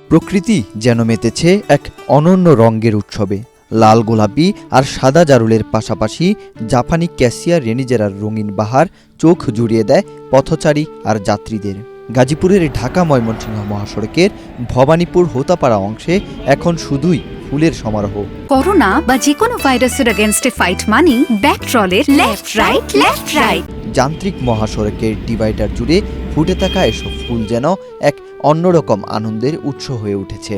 প্রকৃতি যেন মেতেছে এক অনন্য রঙের উৎসবে। লাল গোলাপি আর সাদা জারুলের পাশাপাশি জাপানি ক্যাসিয়া রেনিজেরার রঙিন বাহার চোখ জুড়িয়ে দেয় পথচারী আর যাত্রীদের। গাজীপুরের ঢাকা ময়মনসিংহ মহাসড়কের ভবানীপুর হোতাপাড়া অংশে এখন শুধুই ফুলের সমারোহ। করোনা বা যে কোনো ভাইরাসের এগেইনস্টে ফাইট মানি ব্যাকট্রলের লেফট রাইট। যান্ত্রিক মহাসড়কের ডিভাইডার জুড়ে ফুটে থাকা এসব ফুল যেন এক অন্যরকম আনন্দের উৎস হয়ে উঠেছে।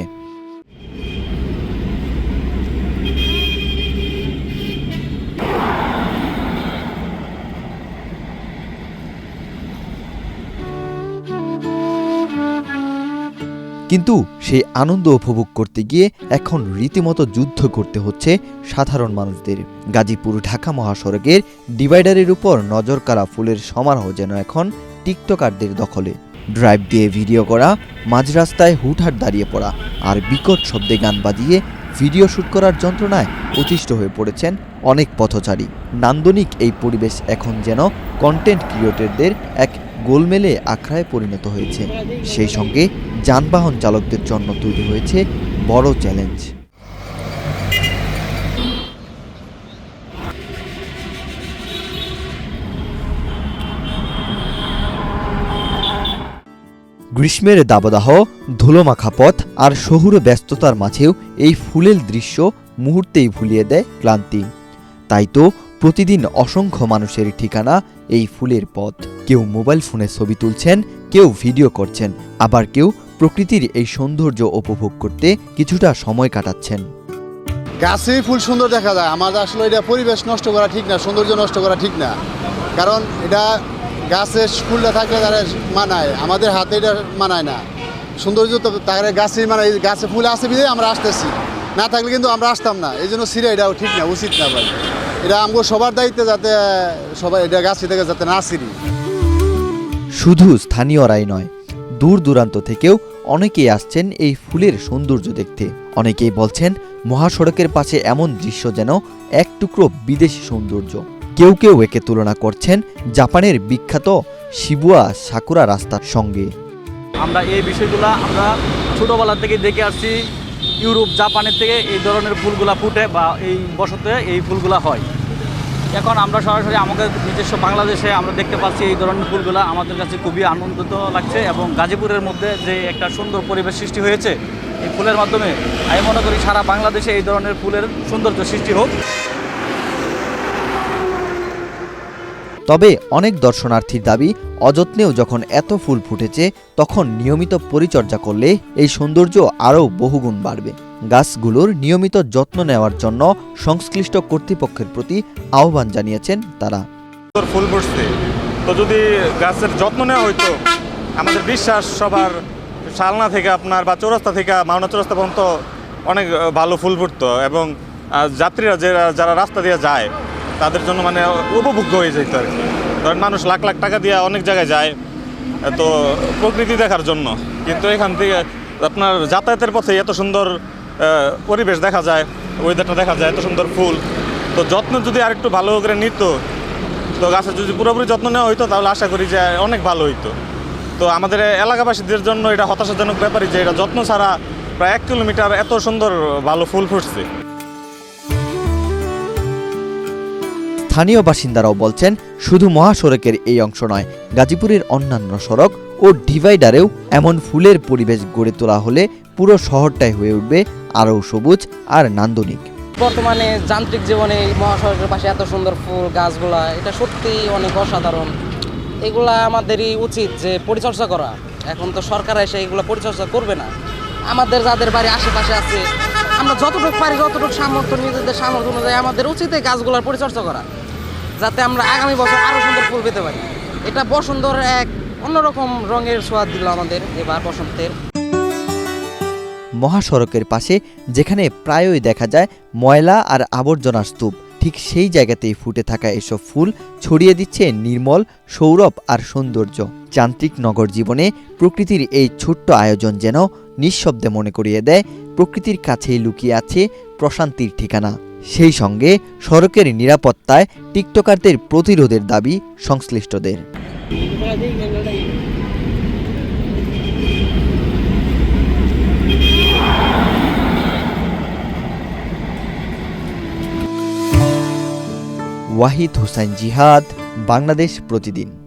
কিন্তু সেই আনন্দ উপভোগ করতে গিয়ে এখন রীতিমতো যুদ্ধ করতে হচ্ছে সাধারণ মানুষদের। গাজীপুর ঢাকা মহাসড়কের ডিভাইডারের উপর নজর কাড়া ফুলের সমারোহ যেন এখন টিকটকারদের দখলে। ড্রাইভ দিয়ে ভিডিও করা, মাঝ রাস্তায় হুটহাট দাঁড়িয়ে পড়া আর বিকট শব্দে গান বাজিয়ে ভিডিও শ্যুট করার যন্ত্রণায় অতিষ্ঠ হয়ে পড়েছেন অনেক পথচারী। নান্দনিক এই পরিবেশ এখন যেন কন্টেন্ট ক্রিয়েটরদের এক গোলমেলে আখড়ায় পরিণত হয়েছে। সেই সঙ্গে যানবাহন চালকদের জন্য তৈরি হয়েছে বড় চ্যালেঞ্জ। গ্রীষ্মের দাবদাহ, ধুলোমাখা পথ আর শহুরে ব্যস্ততার মাঝেও এই ফুলের দৃশ্য মুহূর্তেই ভুলিয়ে দেয় ক্লান্তি। তাই তো প্রতিদিন অসংখ্য মানুষের ঠিকানা এই ফুলের পথ। কেউ মোবাইল ফোনে ছবি তুলছেন, কেউ ভিডিও করছেন, আবার কেউ প্রকৃতির এই সৌন্দর্য উপভোগ করতে কিছুটা সময় কাটাচ্ছেন। গাছে ফুল সুন্দর দেখা যায়। আমাদের আসলে এটা পরিবেশ নষ্ট করা ঠিক না, সৌন্দর্য নষ্ট করা ঠিক না। কারণ এটা গাছের ফুলটা থাকলে তারা মানায়, আমাদের হাতে এটা মানায় না। সৌন্দর্য তো তারা গাছেই মানায়। গাছে ফুল আছে বিধে আমরা আসতেছি, না থাকলে কিন্তু আমরা আসতাম না। এই জন্য সিরে এটাও ঠিক না, উচিত না ভাই। এটা আমাকে সবার দায়িত্বে যাতে সবাই এটা গাছে থেকে যাতে না সিরি। শুধু স্থানীয়রাই নয়, দূর দূরান্ত থেকেও অনেকেই আসছেন এই ফুলের সৌন্দর্য দেখতে। অনেকেই বলছেন মহাসড়কের পাশে এমন দৃশ্য যেন এক টুকরো বিদেশি সৌন্দর্য। কেউ কেউ একে তুলনা করছেন জাপানের বিখ্যাত শিবুয়া সাকুরা রাস্তার সঙ্গে। আমরা এই বিষয়গুলো আমরা ছোটোবেলা থেকে দেখে আসছি। ইউরোপ, জাপানের থেকে এই ধরনের ফুলগুলা ফুটে বা এই বসতে এই ফুলগুলা হয়। এখন আমরা সরাসরি আমাদের নিজস্ব বাংলাদেশে আমরা দেখতে পাচ্ছি এই ধরনের ফুলগুলা। আমাদের কাছে খুবই আনন্দিত লাগছে এবং গাজীপুরের মধ্যে যে একটা সুন্দর পরিবেশ সৃষ্টি হয়েছে এই ফুলের মাধ্যমে, আমি মনে করি সারা বাংলাদেশে এই ধরনের ফুলের সৌন্দর্য সৃষ্টি হোক। তবে অনেক দর্শনার্থীর দাবি, অযত্নেও যখন এত ফুল ফুটেছে তখন নিয়মিত পরিচর্যা করলে এই সৌন্দর্য আরও বহুগুণ বাড়বে। গাছগুলোর নিয়মিত যত্ন নেওয়ার জন্য সংশ্লিষ্ট কর্তৃপক্ষের প্রতি আহ্বান জানিয়েছেন তারা। ফুল ফুটছে, তো যদি গাছের যত্ন নেওয়া হইতো, আমাদের বিশ্বাস সবার শালনা থেকে আপনার বা চৌরাস্তা থেকে মাওনা চৌরাস্তা পর্যন্ত অনেক ভালো ফুল ফুটতো এবং যাত্রীরা যারা রাস্তা দিয়ে যায় তাদের জন্য মানে উপভোগ্য হয়ে যেত আর কি। ধরেন মানুষ লাখ লাখ টাকা দিয়ে অনেক জায়গায় যায় তো প্রকৃতি দেখার জন্য, কিন্তু এখান থেকে আপনার যাতায়াতের পথে এত সুন্দর পরিবেশ দেখা যায়, ওয়েদারটা দেখা যায়, এত সুন্দর ফুল। তো যত্ন যদি আরেকটু ভালো করে নিত, তো গাছের যদি পুরোপুরি যত্ন নেওয়া হইতো তাহলে আশা করি যে অনেক ভালো হইতো। তো আমাদের এলাকাবাসীদের জন্য এটা হতাশাজনক ব্যাপারই যে এটা যত্ন ছাড়া প্রায় 1 কিলোমিটার এত সুন্দর ভালো ফুল ফুটছে। স্থানীয় বাসিন্দারাও বলছেন শুধু মহাসড়কের এই অংশ নয়, গাজীপুরের অন্যান্য সড়ক ও ডিভাইডারেও এমন ফুলের পরিবেশ গড়ে তোলা হলে পুরো শহরটাই হয়ে উঠবে আরও সবুজ আর নান্দনিক। বর্তমানে যান্ত্রিক জীবনে মহাসড়কের পাশে এত সুন্দর ফুল গাছগুলা, এটা সত্যিই অনেক অসাধারণ। এগুলা আমাদেরই উচিত যে পরিচর্যা করা। এখন তো সরকার এসে এগুলো পরিচর্যা করবে না। আমাদের যাদের বাড়ি আশেপাশে আছে, আমরা যতটুকু পারি, যতটুকু সামর্থ্য, নিজেদের সামর্থ্য অনুযায়ী আমাদের উচিত এই গাছগুলোর পরিচর্যা করা, যাতে আমরা আগামী বছর আরও সুন্দর ফুল পেতে পারি। এটা বসন্তের এক অন্যরকম রঙের ছোঁয়া দিল আমাদের এবার বসন্তের। মহাসড়কের পাশে যেখানে প্রায়ই দেখা যায় ময়লা আর আবর্জনার স্তূপ, ঠিক সেই জায়গাতেই ফুটে থাকা এসব ফুল ছড়িয়ে দিচ্ছে নির্মল সৌরভ আর সৌন্দর্য। যান্ত্রিক নগর জীবনে প্রকৃতির এই ছোট্ট আয়োজন যেন নিঃশব্দে মনে করিয়ে দেয় প্রকৃতির কাছেই লুকিয়ে আছে প্রশান্তির ঠিকানা। সেই সঙ্গে সড়কের নিরাপত্তায় টিকটকারদের প্রতিরোধের দাবি সংশ্লিষ্টদের। ওয়াহিদ হোসাইন জিহাদ, বাংলাদেশ প্রতিদিন।